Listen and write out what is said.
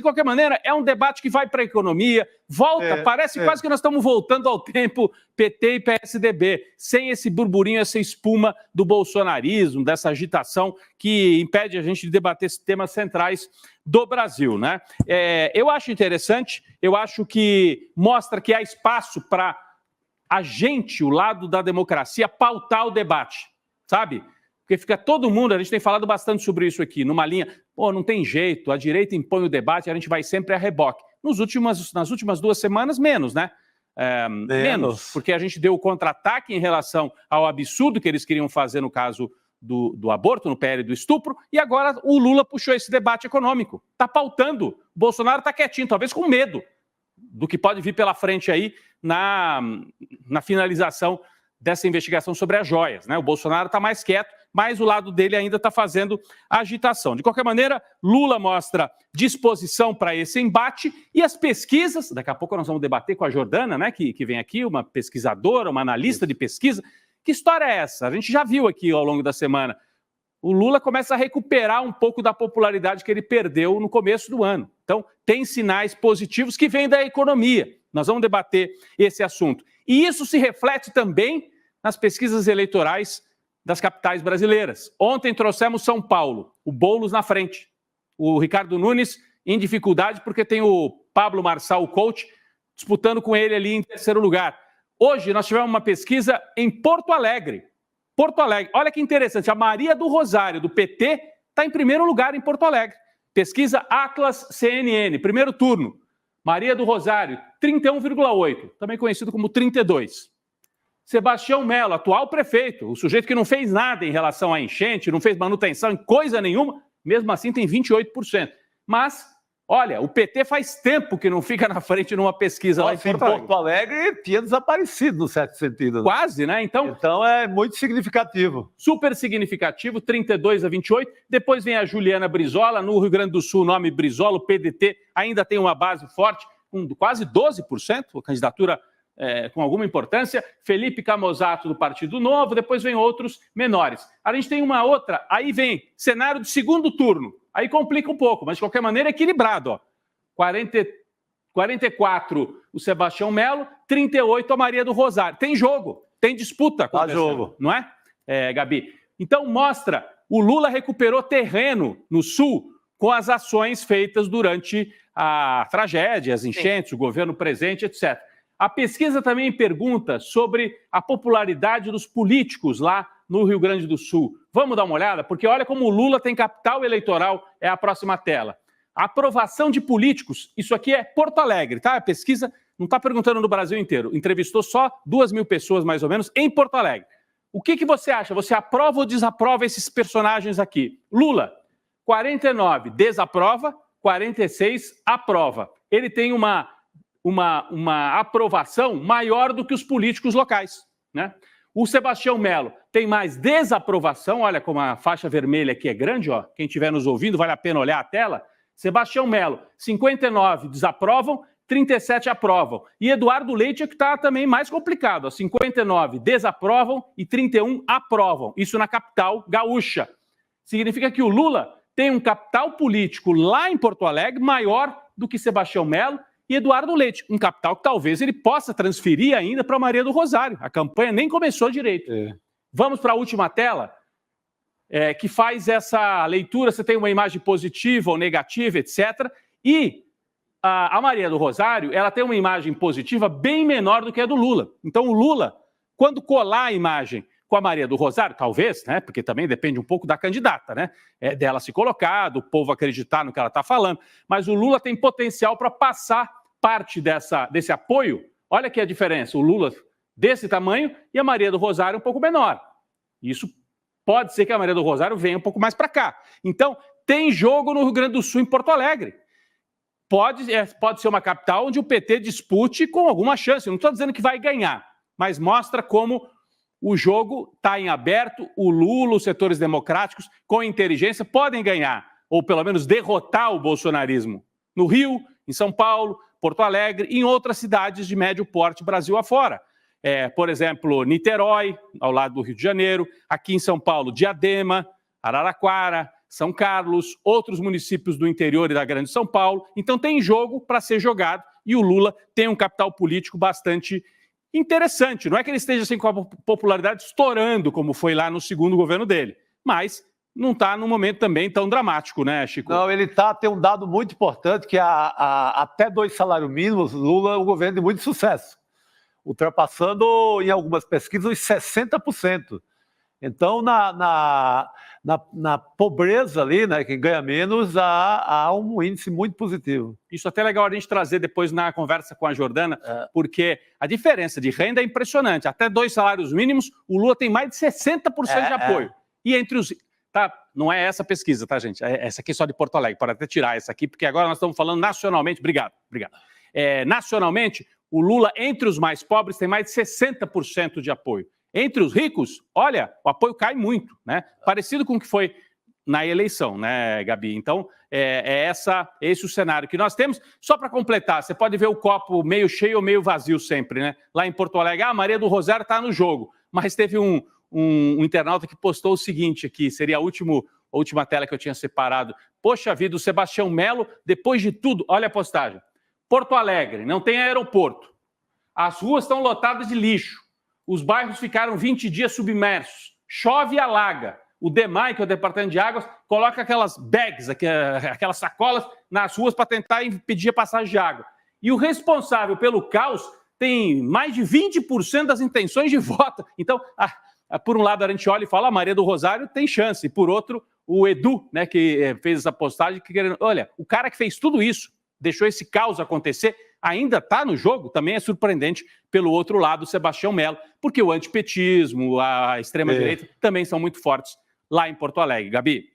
qualquer maneira, é um debate que vai para a economia, volta, parece quase que nós estamos voltando ao tempo PT e PSDB, sem esse burburinho, essa espuma do bolsonarismo, dessa agitação que impede a gente de debater esses temas centrais do Brasil, né? Eu acho interessante, eu acho que mostra que há espaço para a gente, o lado da democracia, pautar o debate, sabe? Porque fica todo mundo, a gente tem falado bastante sobre isso aqui, numa linha, não tem jeito, a direita impõe o debate, a gente vai sempre a reboque. Nas últimas 2 semanas, menos, né? Menos, porque a gente deu o contra-ataque em relação ao absurdo que eles queriam fazer no caso do aborto, no PL do estupro, e agora o Lula puxou esse debate econômico. Está pautando. O Bolsonaro está quietinho, talvez com medo do que pode vir pela frente aí na finalização dessa investigação sobre as joias, né? O Bolsonaro está mais quieto, mas o lado dele ainda está fazendo agitação. De qualquer maneira, Lula mostra disposição para esse embate e as pesquisas, daqui a pouco nós vamos debater com a Jordana, né, que vem aqui, uma pesquisadora, uma analista de pesquisa. Que história é essa? A gente já viu aqui ao longo da semana. O Lula começa a recuperar um pouco da popularidade que ele perdeu no começo do ano. Então, tem sinais positivos que vêm da economia. Nós vamos debater esse assunto. E isso se reflete também nas pesquisas eleitorais das capitais brasileiras. Ontem trouxemos São Paulo, o Boulos na frente. O Ricardo Nunes em dificuldade porque tem o Pablo Marçal, o coach, disputando com ele ali em terceiro lugar. Hoje nós tivemos uma pesquisa em Porto Alegre. Porto Alegre, olha que interessante, a Maria do Rosário, do PT, está em primeiro lugar em Porto Alegre. Pesquisa Atlas CNN, primeiro turno. Maria do Rosário, 31,8, também conhecido como 32. Sebastião Melo, atual prefeito, o sujeito que não fez nada em relação à enchente, não fez manutenção em coisa nenhuma, mesmo assim tem 28%. Mas, olha, o PT faz tempo que não fica na frente numa pesquisa lá em Porto Alegre tinha desaparecido, no certo sentido. Quase, né? Então é muito significativo. Super significativo, 32-28. Depois vem a Juliana Brizola, no Rio Grande do Sul, o nome Brizola, o PDT ainda tem uma base forte, com quase 12%, a candidatura com alguma importância. Felipe Camozato, do Partido Novo, depois vem outros menores. A gente tem uma outra, aí vem cenário de segundo turno, aí complica um pouco, mas de qualquer maneira é equilibrado, ó. 44 o Sebastião Melo, 38 a Maria do Rosário. Tem jogo, tem disputa. Tá jogo. Não é, Gabi? Então mostra, o Lula recuperou terreno no Sul com as ações feitas durante a tragédia, as enchentes, o governo presente, etc. A pesquisa também pergunta sobre a popularidade dos políticos lá no Rio Grande do Sul. Vamos dar uma olhada? Porque olha como o Lula tem capital eleitoral, é a próxima tela. A aprovação de políticos, isso aqui é Porto Alegre, tá? A pesquisa não está perguntando no Brasil inteiro. Entrevistou só 2.000 pessoas, mais ou menos, em Porto Alegre. O que você acha? Você aprova ou desaprova esses personagens aqui? Lula, 49 desaprova, 46 aprova. Ele tem uma aprovação maior do que os políticos locais, né? O Sebastião Melo tem mais desaprovação, olha como a faixa vermelha aqui é grande, ó. Quem estiver nos ouvindo, vale a pena olhar a tela. Sebastião Melo, 59 desaprovam, 37 aprovam. E Eduardo Leite é que está também mais complicado, ó. 59 desaprovam e 31 aprovam. Isso na capital gaúcha. Significa que o Lula tem um capital político lá em Porto Alegre maior do que Sebastião Melo e Eduardo Leite, um capital que talvez ele possa transferir ainda para Maria do Rosário. A campanha nem começou direito. Vamos para a última tela, que faz essa leitura, você tem uma imagem positiva ou negativa, etc. E a Maria do Rosário, ela tem uma imagem positiva bem menor do que a do Lula. Então o Lula, quando colar a imagem com a Maria do Rosário, talvez, né, porque também depende um pouco da candidata, né, dela se colocar, do povo acreditar no que ela está falando, mas o Lula tem potencial para passar parte desse apoio. Olha aqui a diferença, o Lula desse tamanho e a Maria do Rosário um pouco menor. Isso pode ser que a Maria do Rosário venha um pouco mais para cá. Então, tem jogo no Rio Grande do Sul, em Porto Alegre. Pode ser uma capital onde o PT dispute com alguma chance. Eu não estou dizendo que vai ganhar, mas mostra como o jogo está em aberto, o Lula, os setores democráticos, com inteligência, podem ganhar, ou pelo menos derrotar o bolsonarismo. No Rio, em São Paulo, Porto Alegre e em outras cidades de médio porte, Brasil afora. Por exemplo, Niterói, ao lado do Rio de Janeiro, aqui em São Paulo, Diadema, Araraquara, São Carlos, outros municípios do interior e da Grande São Paulo. Então tem jogo para ser jogado e o Lula tem um capital político bastante interessante. Não é que ele esteja assim, com a popularidade estourando, como foi lá no segundo governo dele, mas não está num momento também tão dramático, né, Chico? Não, ele tem um dado muito importante, que até 2 salários mínimos, Lula é um governo de muito sucesso, ultrapassando em algumas pesquisas os 60%. Então, na pobreza ali, né, quem ganha menos, há um índice muito positivo. Isso até é legal a gente trazer depois na conversa com a Jordana, porque a diferença de renda é impressionante. Até 2 salários mínimos, o Lula tem mais de 60% de apoio. E entre os... Tá, não é essa pesquisa, tá, gente? Essa aqui é só de Porto Alegre. Pode até tirar essa aqui, porque agora nós estamos falando nacionalmente. Obrigado. Nacionalmente, o Lula, entre os mais pobres, tem mais de 60% de apoio. Entre os ricos, olha, o apoio cai muito, né? Parecido com o que foi na eleição, né, Gabi? Então, esse o cenário que nós temos. Só para completar, você pode ver o copo meio cheio ou meio vazio sempre, né? Lá em Porto Alegre, a Maria do Rosário está no jogo, mas teve um internauta que postou o seguinte aqui, seria a última tela que eu tinha separado. Poxa vida, o Sebastião Melo, depois de tudo, olha a postagem. Porto Alegre, não tem aeroporto. As ruas estão lotadas de lixo. Os bairros ficaram 20 dias submersos. Chove e alaga. O DEMAI, que é o Departamento de Águas, coloca aquelas bags, aquelas sacolas nas ruas para tentar impedir a passagem de água. E o responsável pelo caos tem mais de 20% das intenções de voto. Então, por um lado, a gente olha e fala, a Maria do Rosário tem chance. E por outro, o Edu, né, que fez essa postagem, olha, o cara que fez tudo isso, deixou esse caos acontecer, ainda está no jogo, também é surpreendente pelo outro lado, o Sebastião Melo, porque o antipetismo, a extrema-direita também são muito fortes lá em Porto Alegre. Gabi?